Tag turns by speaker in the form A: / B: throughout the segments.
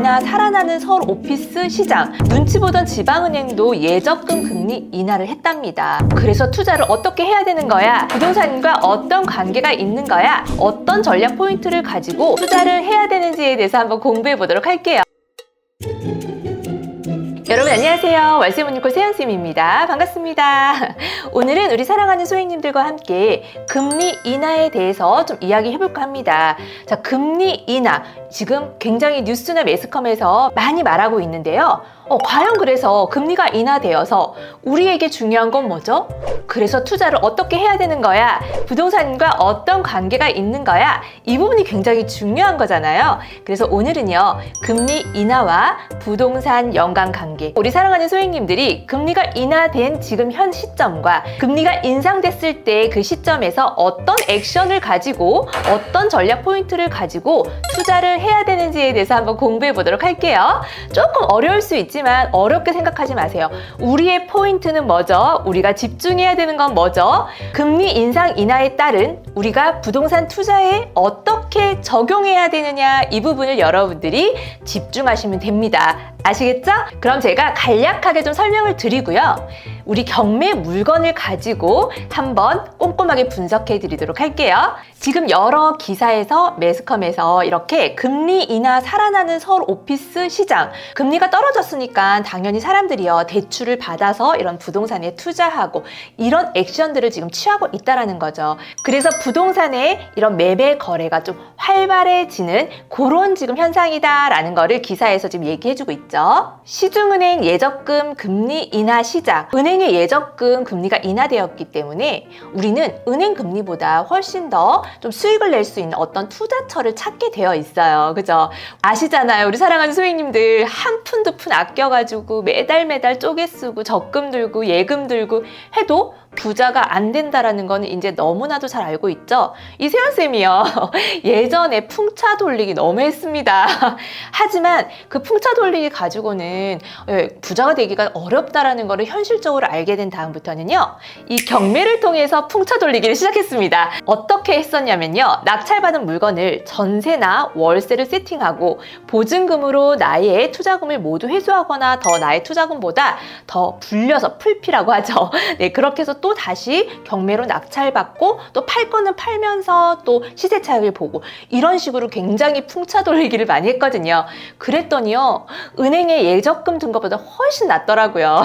A: 인하 살아나는 서울 오피스 시장. 눈치 보던 지방은행도 예적금 금리 인하를 했답니다. 그래서 투자를 어떻게 해야 되는 거야? 부동산과 어떤 관계가 있는 거야? 어떤 전략 포인트를 가지고 투자를 해야 되는지에 대해서 한번 공부해 보도록 할게요. 여러분 안녕하세요. 월세모닝콜 세연쌤입니다. 반갑습니다. 오늘은 우리 사랑하는 소액님들과 함께 금리 인하에 대해서 좀 이야기해 볼까 합니다. 자, 금리 인하. 지금 굉장히 뉴스나 매스컴에서 많이 말하고 있는데요. 과연 그래서 금리가 인하되어서 우리에게 중요한 건 뭐죠? 그래서 투자를 어떻게 해야 되는 거야? 부동산과 어떤 관계가 있는 거야? 이 부분이 굉장히 중요한 거잖아요. 그래서 오늘은요, 금리 인하와 부동산 연관 관계. 우리 사랑하는 소액님들이 금리가 인하된 지금 현 시점과 금리가 인상됐을 때 그 시점에서 어떤 액션을 가지고 어떤 전략 포인트를 가지고 투자를 해야 되는지에 대해서 한번 공부해 보도록 할게요. 조금 어려울 수 있지만 어렵게 생각하지 마세요. 우리의 포인트는 뭐죠? 우리가 집중해야 되는 건 뭐죠? 금리 인상 인하에 따른 우리가 부동산 투자에 어떻게 적용해야 되느냐, 이 부분을 여러분들이 집중하시면 됩니다. 아시겠죠? 그럼 제가 간략하게 좀 설명을 드리고요. 우리 경매 물건을 가지고 한번 꼼꼼하게 분석해 드리도록 할게요. 지금 여러 기사에서 매스컴에서 이렇게 금리 인하 살아나는 서울 오피스 시장, 금리가 떨어졌으니까 당연히 사람들이요 대출을 받아서 이런 부동산에 투자하고 이런 액션들을 지금 취하고 있다라는 거죠. 그래서 부동산의 이런 매매 거래가 좀 활발해지는 그런 지금 현상이다라는 거를 기사에서 지금 얘기해주고 있죠. 시중은행 예적금 금리 인하 시작. 은행의 예적금 금리가 인하되었기 때문에 우리는 은행 금리보다 훨씬 더 좀 수익을 낼 수 있는 어떤 투자처를 찾게 되어 있어요. 그죠? 아시잖아요. 우리 사랑하는 소액님들 한 푼 두 푼 아껴가지고 매달 쪼개 쓰고 적금 들고 예금 들고 해도 부자가 안 된다라는 거는 이제 너무나도 잘 알고 있죠. 이 세연쌤이요. 예전에 풍차 돌리기 너무 했습니다. 하지만 그 풍차 돌리기 가지고는 부자가 되기가 어렵다라는 거를 현실적으로 알게 된 다음부터는요. 이 경매를 통해서 풍차 돌리기를 시작했습니다. 어떻게 했었냐면요. 낙찰받은 물건을 전세나 월세를 세팅하고 보증금으로 나의 투자금을 모두 회수하거나 더 나의 투자금보다 더 불려서 풀피라고 하죠. 네, 그렇게 해서 또 다시 경매로 낙찰받고 또 팔 거는 팔면서 또 시세 차익을 보고 이런 식으로 굉장히 풍차 돌리기를 많이 했거든요. 그랬더니요, 은행에 예적금 든 것보다 훨씬 낫더라고요.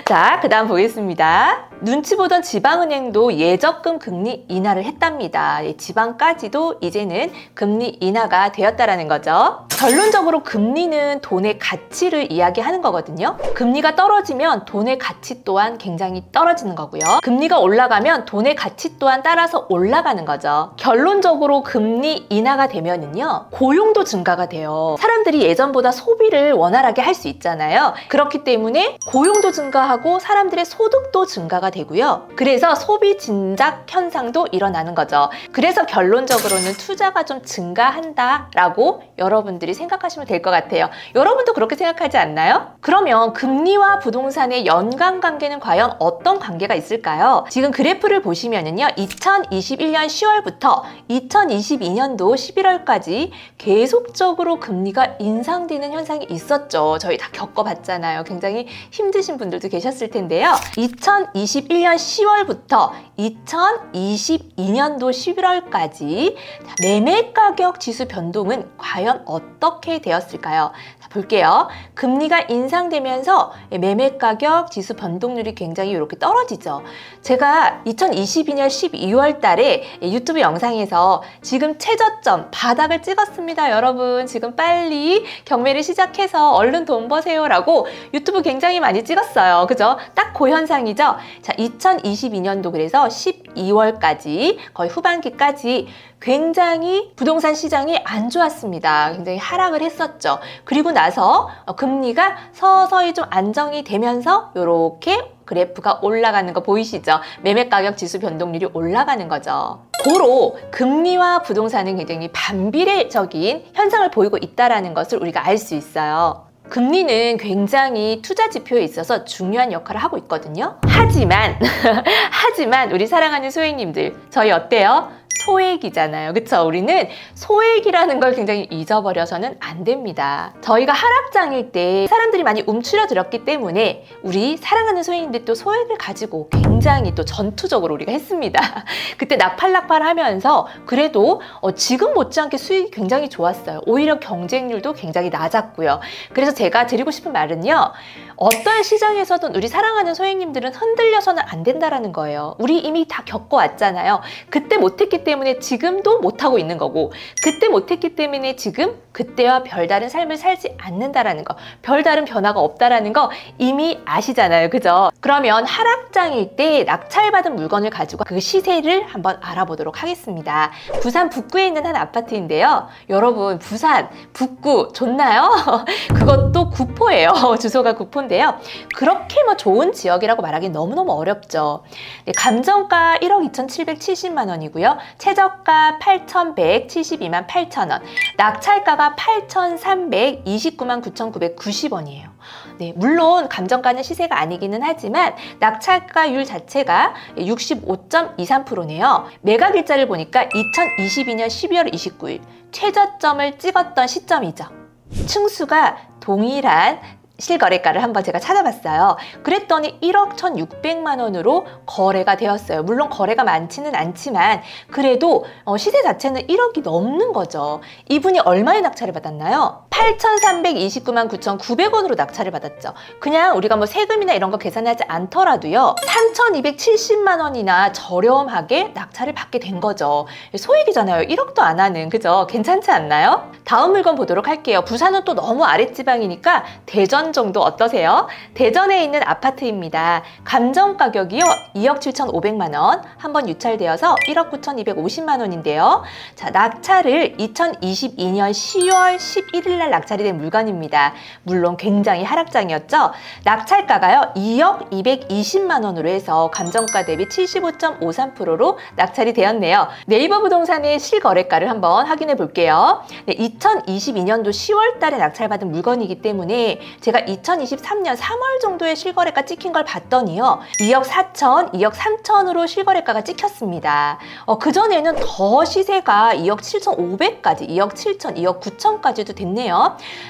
A: 자, 그 다음 보겠습니다. 눈치 보던 지방은행도 예적금 금리 인하를 했답니다. 지방까지도 이제는 금리 인하가 되었다라는 거죠. 결론적으로 금리는 돈의 가치를 이야기하는 거거든요. 금리가 떨어지면 돈의 가치 또한 굉장히 떨어지는 거고요. 금리가 올라가면 돈의 가치 또한 따라서 올라가는 거죠. 결론적으로 금리 인하가 되면은요, 고용도 증가가 돼요. 사람들이 예전보다 소비를 원활하게 할 수 있잖아요. 그렇기 때문에 고용도 증가하고 사람들의 소득도 증가가 되고요. 그래서 소비 진작 현상도 일어나는 거죠. 그래서 결론적으로는 투자가 좀 증가한다라고 여러분들이 생각하시면 될 것 같아요. 여러분도 그렇게 생각하지 않나요? 그러면 금리와 부동산의 연관 관계는 과연 어떤 관계가 있을까요? 지금 그래프를 보시면은요, 2021년 10월부터 2022년도 11월까지 계속적으로 금리가 인상되는 현상이 있었죠. 저희 다 겪어봤잖아요. 굉장히 힘드신 분들도 계셨을 텐데요. 2021년 10월부터 2022년도 11월까지 매매 가격 지수 변동은 과연 어떻게 되었을까요? 자, 볼게요. 금리가 인상되면서 매매 가격 지수 변동률이 굉장히 이렇게 떨어지죠. 제가 2022년 12월 달에 유튜브 영상에서 지금 최저점 바닥을 찍었습니다. 여러분 지금 빨리 경매를 시작해서 얼른 돈 버세요 라고 유튜브 굉장히 많이 찍었어요. 그죠? 딱 그 현상이죠. 자, 2022년도 그래서 12월까지 거의 후반기까지 굉장히 부동산 시장이 안 좋았습니다. 굉장히 하락을 했었죠. 그리고 나서 금리가 서서히 좀 안정이 되면서 이렇게 그래프가 올라가는 거 보이시죠? 매매 가격 지수 변동률이 올라가는 거죠. 고로 금리와 부동산은 굉장히 반비례적인 현상을 보이고 있다는 것을 우리가 알 수 있어요. 금리는 굉장히 투자 지표에 있어서 중요한 역할을 하고 있거든요. 하지만 우리 사랑하는 소액님들, 저희 어때요? 소액이잖아요. 그쵸? 우리는 소액이라는 걸 굉장히 잊어버려서는 안 됩니다. 저희가 하락장일 때 사람들이 많이 움츠러들었기 때문에 우리 사랑하는 소액님들 또 소액을 가지고 굉장히 또 전투적으로 우리가 했습니다. 그때 나팔나팔 하면서 그래도 지금 못지않게 수익이 굉장히 좋았어요. 오히려 경쟁률도 굉장히 낮았고요. 그래서 제가 드리고 싶은 말은요. 어떤 시장에서든 우리 사랑하는 소액님들은 흔들려서는 안 된다라는 거예요. 우리 이미 다 겪어왔잖아요. 그때 못했기 때문에 지금도 못하고 있는 거고, 그때 못했기 때문에 지금 그때와 별다른 삶을 살지 않는다라는 거, 별다른 변화가 없다라는 거 이미 아시잖아요. 그죠? 그러면 하락장일 때 낙찰받은 물건을 가지고 그 시세를 한번 알아보도록 하겠습니다. 부산 북구에 있는 한 아파트인데요. 여러분, 부산 북구 좋나요? 그것도 구포예요. 주소가 구포인데요. 그렇게 뭐 좋은 지역이라고 말하기 너무너무 어렵죠. 네, 감정가 1억 2,770만 원이고요. 최저가 8,172만 8천 원. 낙찰가가 8,329만 9,990원이에요. 네, 물론 감정가는 시세가 아니기는 하지만 낙찰가율 자체가 65.23%네요. 매각 일자를 보니까 2022년 12월 29일 최저점을 찍었던 시점이죠. 층수가 동일한 실거래가를 한번 제가 찾아봤어요. 그랬더니 1억 1,600만 원으로 거래가 되었어요. 물론 거래가 많지는 않지만 그래도 시세 자체는 1억이 넘는 거죠. 이분이 얼마에 낙찰을 받았나요? 8,329만 9,900원으로 낙찰을 받았죠. 그냥 우리가 뭐 세금이나 이런 거 계산하지 않더라도요. 3,270만 원이나 저렴하게 낙찰을 받게 된 거죠. 소액이잖아요. 1억도 안 하는. 그죠? 괜찮지 않나요? 다음 물건 보도록 할게요. 부산은 또 너무 아랫지방이니까 대전 정도 어떠세요? 대전에 있는 아파트입니다. 감정 가격이요. 2억 7,500만 원. 한번 유찰되어서 1억 9,250만 원인데요. 자, 낙찰을 2022년 10월 11일 날 낙찰이 된 물건입니다. 물론 굉장히 하락장이었죠. 낙찰가가요. 2억 220만 원으로 해서 감정가 대비 75.53%로 낙찰이 되었네요. 네이버 부동산의 실거래가를 한번 확인해 볼게요. 네, 2022년도 10월 달에 낙찰받은 물건이기 때문에 제가 2023년 3월 정도에 실거래가 찍힌 걸 봤더니요. 2억 4천, 2억 3천으로 실거래가가 찍혔습니다. 그전에는 더 시세가 2억 7,500까지, 2억 7천, 2억 9천까지도 됐네요.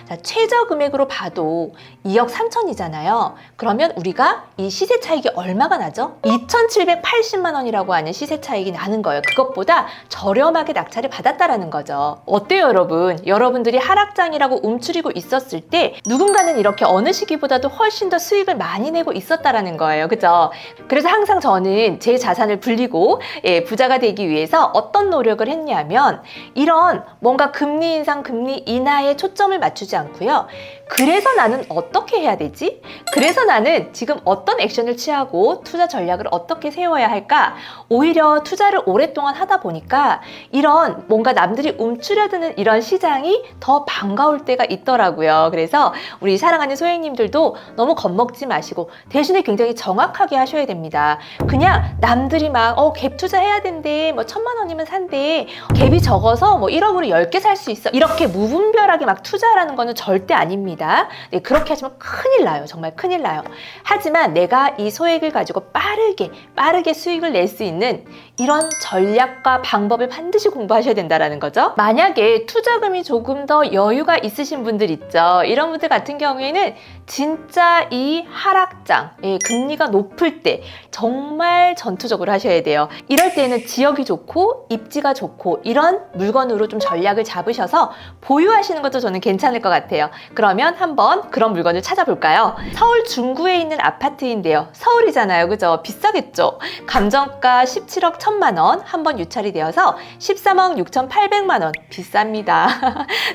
A: 자, 최저 금액으로 봐도 2억 3천이잖아요. 그러면 우리가 이 시세 차익이 얼마가 나죠? 2,780만 원이라고 하는 시세 차익이 나는 거예요. 그것보다 저렴하게 낙찰을 받았다라는 거죠. 어때요, 여러분? 여러분들이 하락장이라고 움츠리고 있었을 때 누군가는 이렇게 어느 시기보다도 훨씬 더 수익을 많이 내고 있었다라는 거예요. 그죠? 그래서 항상 저는 제 자산을 불리고 부자가 되기 위해서 어떤 노력을 했냐면 이런 뭔가 금리 인상, 금리 인하에 초점을 맞추지 않고요. 그래서 나는 어떻게 해야 되지? 그래서 나는 지금 어떤 액션을 취하고 투자 전략을 어떻게 세워야 할까? 오히려 투자를 오랫동안 하다 보니까 이런 뭔가 남들이 움츠려드는 이런 시장이 더 반가울 때가 있더라고요. 그래서 우리 사랑하는 소액님들도 너무 겁먹지 마시고 대신에 굉장히 정확하게 하셔야 됩니다. 그냥 남들이 막 갭 투자해야 된대, 뭐 1,000만 원이면 산대, 갭이 적어서 뭐 1억으로 10개 살 수 있어, 이렇게 무분별하게 막 투자라는 거는 절대 아닙니다. 네, 그렇게 하시면 큰일 나요. 정말 큰일 나요. 하지만 내가 이 소액을 가지고 빠르게 수익을 낼 수 있는 이런 전략과 방법을 반드시 공부하셔야 된다는 거죠. 만약에 투자금이 조금 더 여유가 있으신 분들 있죠. 이런 분들 같은 경우에는 진짜 이 하락장, 금리가 높을 때 정말 전투적으로 하셔야 돼요. 이럴 때는 지역이 좋고 입지가 좋고 이런 물건으로 좀 전략을 잡으셔서 보유하시는 것도 저는 괜찮을 것 같아요. 그러면 한번 그런 물건을 찾아볼까요? 서울 중구에 있는 아파트인데요. 서울이잖아요. 그죠? 비싸겠죠? 감정가 17억 1천만 원, 한번 유찰이 되어서 13억 6,800만 원. 비쌉니다.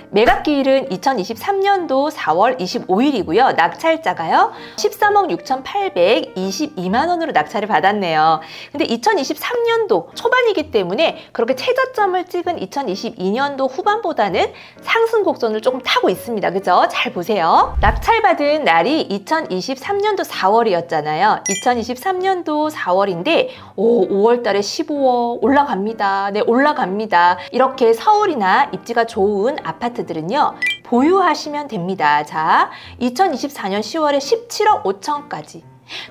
A: 매각 기일은 2023년도 4월 25일이고요. 낙찰자가요. 13억 6,822만 원으로 낙찰을 받았네요. 근데 2023년도 초반이기 때문에 그렇게 최저점을 찍은 2022년도 후반보다는 상승 곡선을 조금 타고 있습니다. 그죠? 잘 보세요. 낙찰받은 날이 2023년도 4월이었잖아요. 2023년도 4월인데 5월 달에 15억 올라갑니다. 네, 올라갑니다. 이렇게 서울이나 입지가 좋은 아파트들은요. 보유하시면 됩니다. 자, 2024년 10월에 17억 5천까지.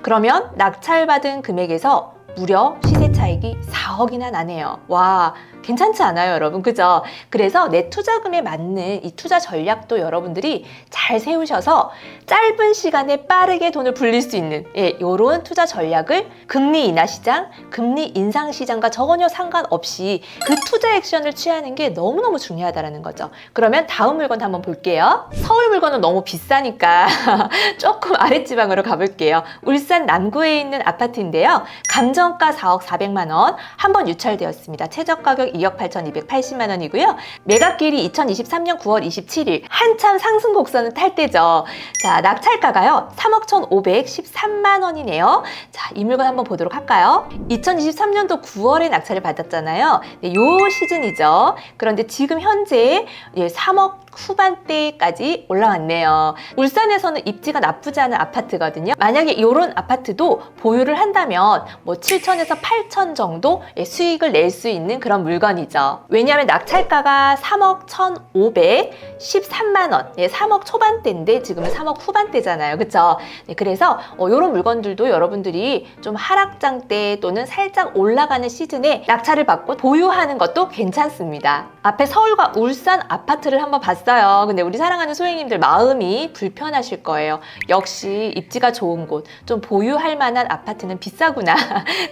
A: 그러면 낙찰받은 금액에서 무려 시세 차익이 4억이나 나네요. 와, 괜찮지 않아요, 여러분? 그죠? 그래서 내 투자금에 맞는 이 투자 전략도 여러분들이 잘 세우셔서 짧은 시간에 빠르게 돈을 불릴 수 있는 이런 투자 전략을 금리 인하 시장, 금리 인상 시장과 전혀 상관없이 그 투자 액션을 취하는 게 너무너무 중요하다는 거죠. 그러면 다음 물건 한번 볼게요. 서울 물건은 너무 비싸니까 조금 아랫지방으로 가볼게요. 울산 남구에 있는 아파트인데요. 감정가 4억 400만 원, 한 번 유찰되었습니다. 최저가격 2억 8,280만 원이고요. 매각일이 2023년 9월 27일, 한참 상승 곡선을 탈 때죠. 자, 낙찰가가요 3억 1,513만 원이네요. 자, 이 물건 한번 보도록 할까요? 2023년도 9월에 낙찰을 받았잖아요. 네, 요 시즌이죠. 그런데 지금 현재 3억 후반대까지 올라왔네요. 울산에서는 입지가 나쁘지 않은 아파트거든요. 만약에 이런 아파트도 보유를 한다면 뭐 7천에서 8천 정도 수익을 낼 수 있는 그런 물건이죠. 왜냐하면 낙찰가가 3억 1,513만 원, 3억 초반대인데 지금은 3억 후반대잖아요. 그렇죠? 네, 그래서 이런 물건들도 여러분들이 좀 하락장 때 또는 살짝 올라가는 시즌에 낙찰을 받고 보유하는 것도 괜찮습니다. 앞에 서울과 울산 아파트를 한번 봤어요. 근데 우리 사랑하는 소행님들 마음이 불편하실 거예요. 역시 입지가 좋은 곳, 좀 보유할 만한 아파트는 비싸구나.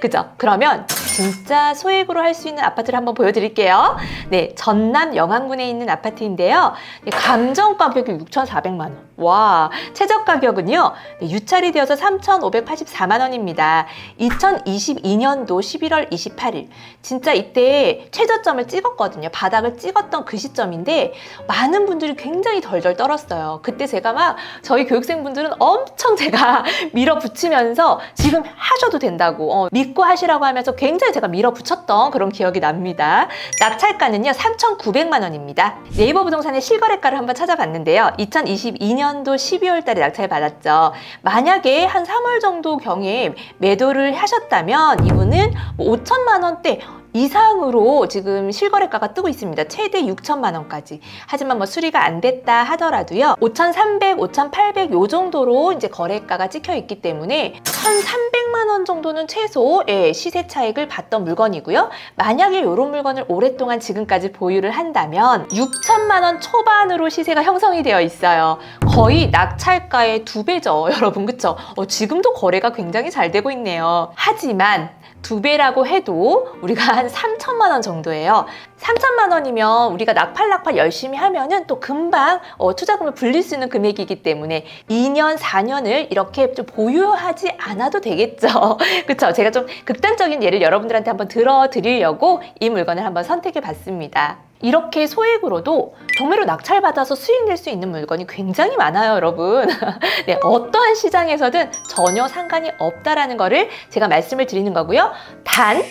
A: 그죠? 그러면 진짜 소액으로 할 수 있는 아파트를 한번 보여드릴게요. 네, 전남 영안군에 있는 아파트인데요. 감정 가격이 6,400만 원. 와, 최저 가격은요. 유찰이 되어서 3,584만 원입니다. 2022년도 11월 28일. 진짜 이때 최저점을 찍었거든요. 바닥을 찍었던 그 시점인데 많은 분들이 굉장히 덜덜 떨었어요. 그때 제가 막 저희 교육생분들은 엄청 제가 밀어붙이면서 지금 하셔도 된다고 믿고 하시라고 하면서 굉장히 제가 밀어붙였던 그런 기억이 납니다. 낙찰가는요 3,900만 원입니다. 네이버 부동산의 실거래가를 한번 찾아봤는데요. 2022년도 12월 달에 낙찰 받았죠. 만약에 한 3월 정도 경에 매도를 하셨다면 이분은 5천만 원대 이상으로 지금 실거래가가 뜨고 있습니다. 최대 6천만 원까지. 하지만 뭐 수리가 안 됐다 하더라도요. 5,300, 5,800 요 정도로 이제 거래가가 찍혀 있기 때문에 1,300만 원 정도는 최소 시세 차익을 봤던 물건이고요. 만약에 이런 물건을 오랫동안 지금까지 보유를 한다면 6천만 원 초반으로 시세가 형성이 되어 있어요. 거의 낙찰가의 2배죠, 여러분. 그쵸? 지금도 거래가 굉장히 잘 되고 있네요. 하지만 2배라고 해도 우리가 한 3천만 원 정도예요. 3천만 원이면 우리가 낙팔 열심히 하면은 또 금방 투자금을 불릴 수 있는 금액이기 때문에 2년, 4년을 이렇게 좀 보유하지 않아도 되겠죠. 그쵸? 제가 좀 극단적인 예를 여러분들한테 한번 들어드리려고 이 물건을 한번 선택해 봤습니다. 이렇게 소액으로도 경매로 낙찰받아서 수익 낼 수 있는 물건이 굉장히 많아요, 여러분. 네, 어떠한 시장에서든 전혀 상관이 없다라는 거를 제가 말씀을 드리는 거고요. 단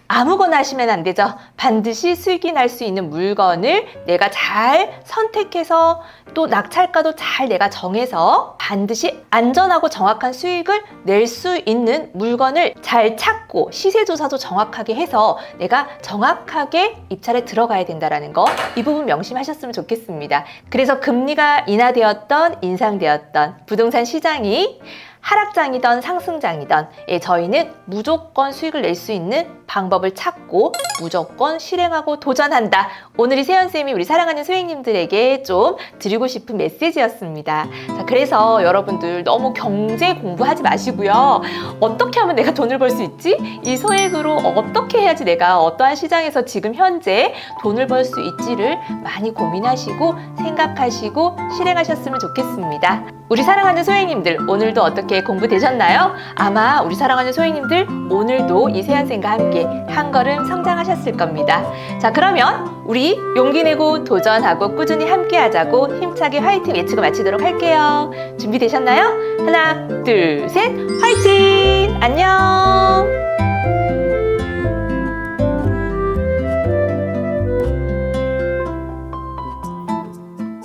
A: 아무거나 하시면 안 되죠. 반드시 수익이 날 수 있는 물건을 내가 잘 선택해서 또 낙찰가도 잘 내가 정해서 반드시 안전하고 정확한 수익을 낼 수 있는 물건을 잘 찾고 시세조사도 정확하게 해서 내가 정확하게 입찰에 들어가야 된다는 거, 이 부분 명심하셨으면 좋겠습니다. 그래서 금리가 인하되었던 인상되었던 부동산 시장이 하락장이든 상승장이든 저희는 무조건 수익을 낼 수 있는 방법을 찾고 무조건 실행하고 도전한다. 오늘 이 세연쌤이 우리 사랑하는 소행님들에게 좀 드리고 싶은 메시지였습니다. 자, 그래서 여러분들 너무 경제 공부하지 마시고요. 어떻게 하면 내가 돈을 벌 수 있지? 이 소액으로 어떻게 해야지 내가 어떠한 시장에서 지금 현재 돈을 벌 수 있지를 많이 고민하시고 생각하시고 실행하셨으면 좋겠습니다. 우리 사랑하는 소행님들, 오늘도 어떻게 공부되셨나요? 아마 우리 사랑하는 소행님들 오늘도 이 세연쌤과 함께 한 걸음 성장하셨을 겁니다. 자, 그러면 우리 용기 내고 도전하고 꾸준히 함께 하자고 힘차게 화이팅 외치고 마치도록 할게요. 준비되셨나요? 하나, 둘, 셋, 화이팅! 안녕!